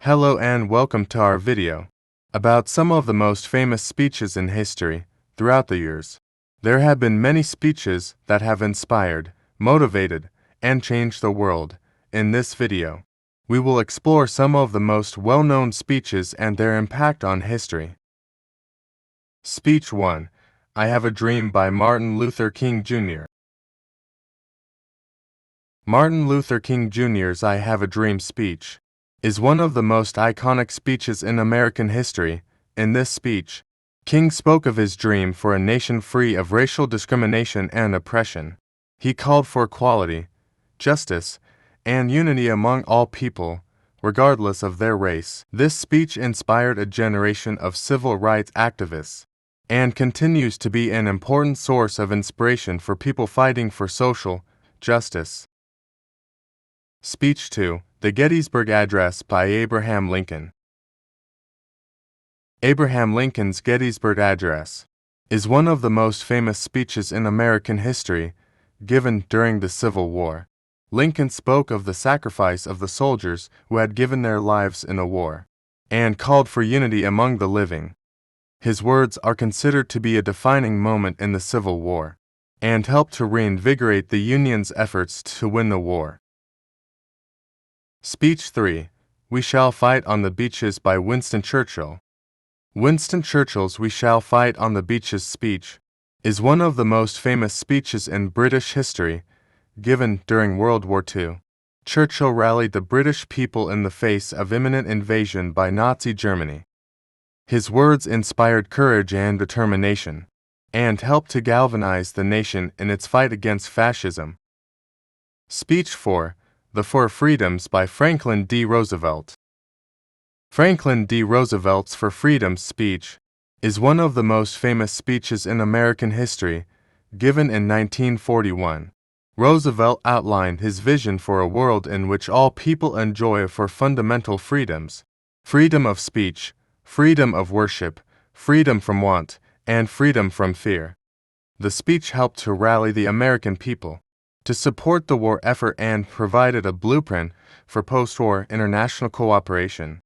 Hello and welcome to our video about some of the most famous speeches in history throughout the years. There have been many speeches that have inspired, motivated, and changed the world. In this video, we will explore some of the most well-known speeches and their impact on history. Speech 1. I Have a Dream by Martin Luther King Jr. Martin Luther King Jr.'s I Have a Dream speech is one of the most iconic speeches in American history. In this speech, King spoke of his dream for a nation free of racial discrimination and oppression. He called for equality, justice, and unity among all people, regardless of their race. This speech inspired a generation of civil rights activists and continues to be an important source of inspiration for people fighting for social justice. Speech 2. The Gettysburg Address by Abraham Lincoln. Abraham Lincoln's Gettysburg Address is one of the most famous speeches in American history, given during the Civil War. Lincoln spoke of the sacrifice of the soldiers who had given their lives in a war, and called for unity among the living. His words are considered to be a defining moment in the Civil War, and helped to reinvigorate the Union's efforts to win the war. Speech 3. We Shall Fight on the Beaches by Winston Churchill. Winston Churchill's We Shall Fight on the Beaches speech is one of the most famous speeches in British history, given during World War II. Churchill rallied the British people in the face of imminent invasion by Nazi Germany. His words inspired courage and determination, and helped to galvanize the nation in its fight against fascism. Speech 4. The Four Freedoms by Franklin D. Roosevelt. Franklin D. Roosevelt's For Freedom speech is one of the most famous speeches in American history, given in 1941. Roosevelt outlined his vision for a world in which all people enjoy four fundamental freedoms: freedom of speech, freedom of worship, freedom from want, and freedom from fear. The speech helped to rally the American people to support the war effort and provided a blueprint for post-war international cooperation.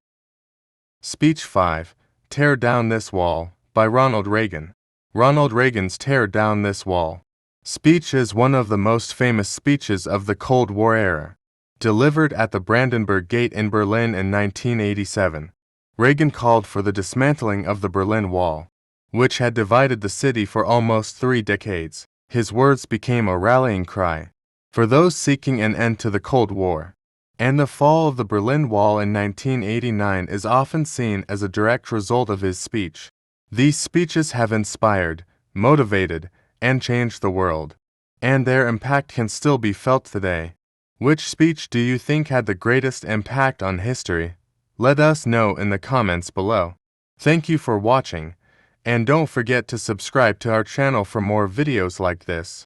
Speech 5. Tear Down This Wall by Ronald Reagan. Ronald Reagan's Tear Down This Wall speech is one of the most famous speeches of the Cold War era. Delivered at the Brandenburg Gate in Berlin in 1987, Reagan called for the dismantling of the Berlin Wall, which had divided the city for almost 3 decades. His words became a rallying cry for those seeking an end to the Cold War, and the fall of the Berlin Wall in 1989 is often seen as a direct result of his speech. These speeches have inspired, motivated, and changed the world, and their impact can still be felt today. Which speech do you think had the greatest impact on history? Let us know in the comments below. Thank you for watching, and don't forget to subscribe to our channel for more videos like this.